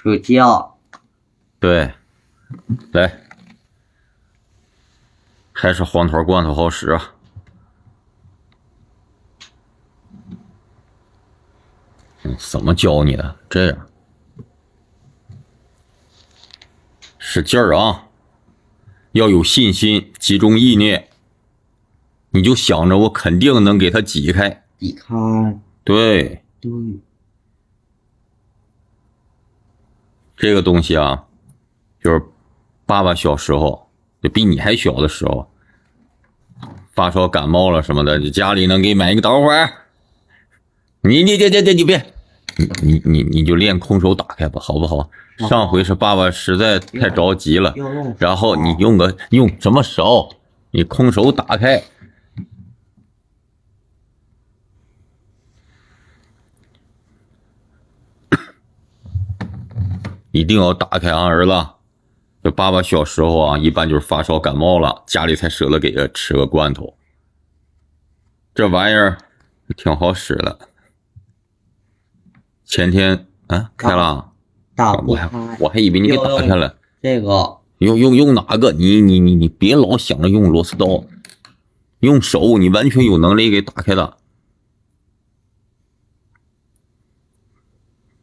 睡觉。对，来，还是黄桃罐头好使啊。怎么教你的？这样，使劲儿啊，要有信心，集中意念，你就想着我肯定能给它挤开。挤开。对，对。这个东西啊，就是爸爸小时候，就比你还小的时候，发烧感冒了什么的，家里能给买一个。等会儿，你别，你就练空手打开吧，好不好？上回是爸爸实在太着急了，然后你用什么手？你空手打开。一定要打开啊，儿子！这爸爸小时候啊，一般就是发烧感冒了，家里才舍得给他吃个罐头。这玩意儿挺好使的。前天啊，开了，打不开。我还以为你给打开了。这个用哪个？你别老想着用螺丝刀，用手你完全有能力给打开的。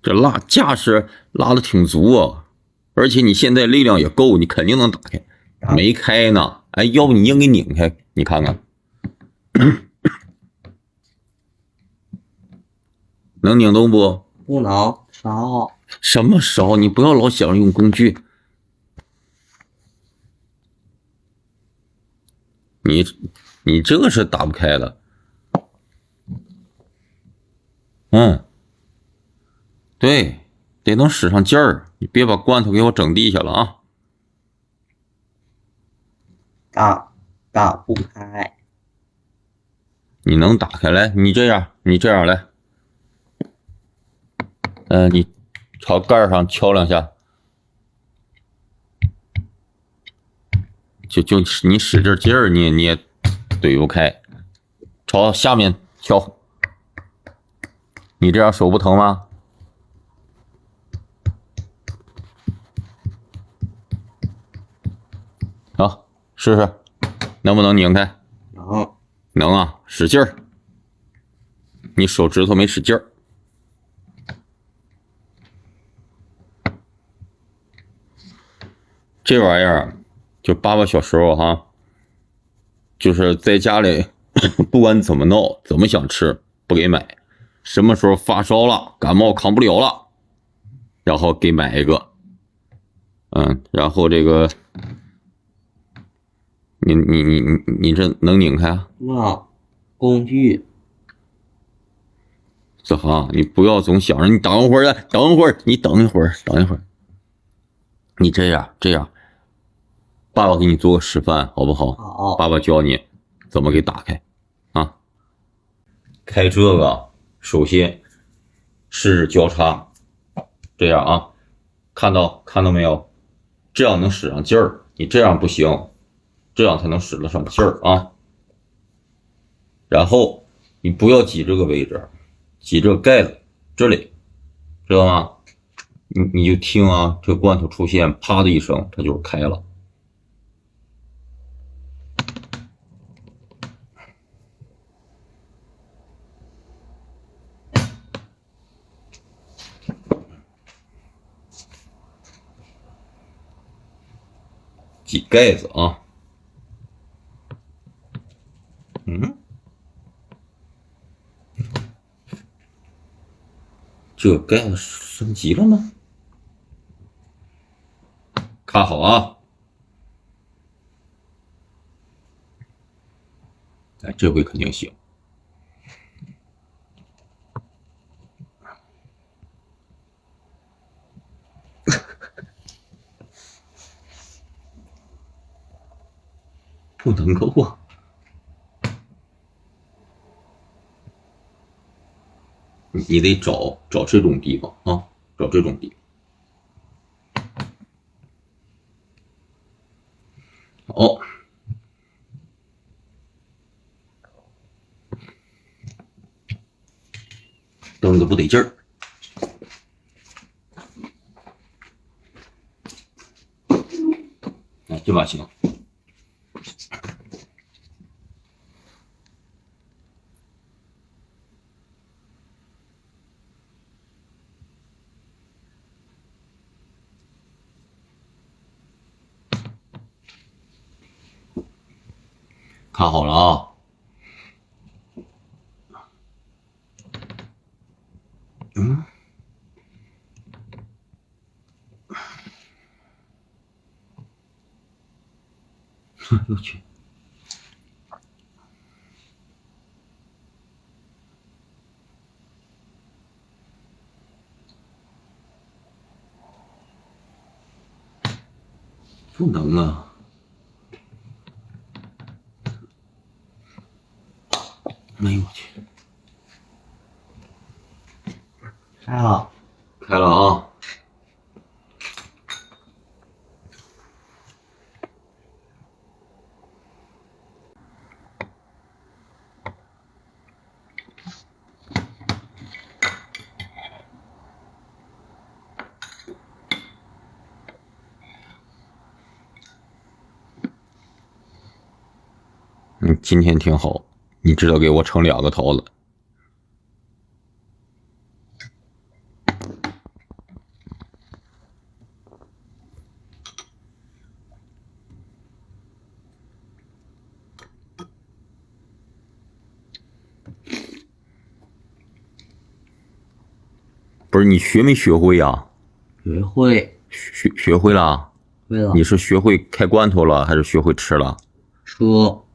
这架势拉的挺足啊，而且你现在力量也够，你肯定能打开。没开呢，哎，要不你硬给拧开，你看看，能拧动不？不能烧。什么烧？你不要老想着用工具。你这个是打不开的。对，得能使上劲儿，你别把罐头给我整地下了啊！打不开。你能打开来？你这样来，你朝盖上敲两下，就你使这劲儿，你也怼不开。朝下面敲，你这样手不疼吗？好，试试，能不能拧开？能啊，使劲儿。你手指头没使劲儿。这玩意儿，就爸爸小时候哈，就是在家里，不管怎么闹，怎么想吃，不给买。什么时候发烧了，感冒扛不了了，然后给买一个。然后这个，你这能拧开啊？工具。子航，你不要总想着你等一会儿，你等一会儿。你这样，爸爸给你做个示范，好不好？好。爸爸教你怎么给打开啊。开这个，首先试交叉，这样啊，看到没有？这样能使上劲儿，你这样不行，这样才能使得上劲儿啊。然后你不要挤这个位置，挤这个盖子这里，知道吗？你就听啊，这罐头出现，啪的一声，它就是开了。挤盖子啊，这盖子升级了吗？看好啊！哎，这回肯定行。不能够啊！你得找这种地方啊，找这种地方。好，蹬的不得劲儿。哎，这把行。看好了啊！我去，不能啊！哎呦我去！开了，开了啊！你今天挺好，你知道给我成2个桃子。不是你学没学会呀？学会，学会了？会了，你是学会开罐头了，还是学会吃了？说。